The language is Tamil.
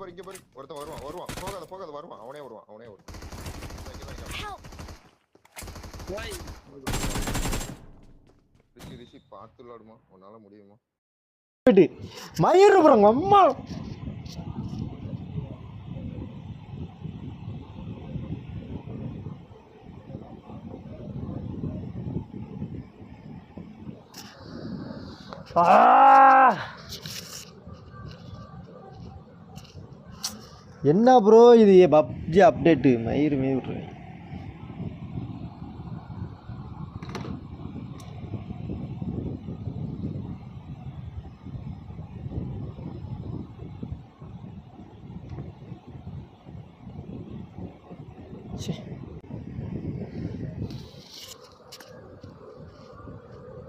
இங்க பாரு ஒருத்தன் வருவான் போகாத வருவான் அவனே வருவான் ரிஷி பார்த்து விளையாடுமா உன்னால முடியுமா மயிர் போறாங்க அம்மா என்ன ப்ரோ இது பப்ஜி அப்டேட்டு மயிர் விட்றேன்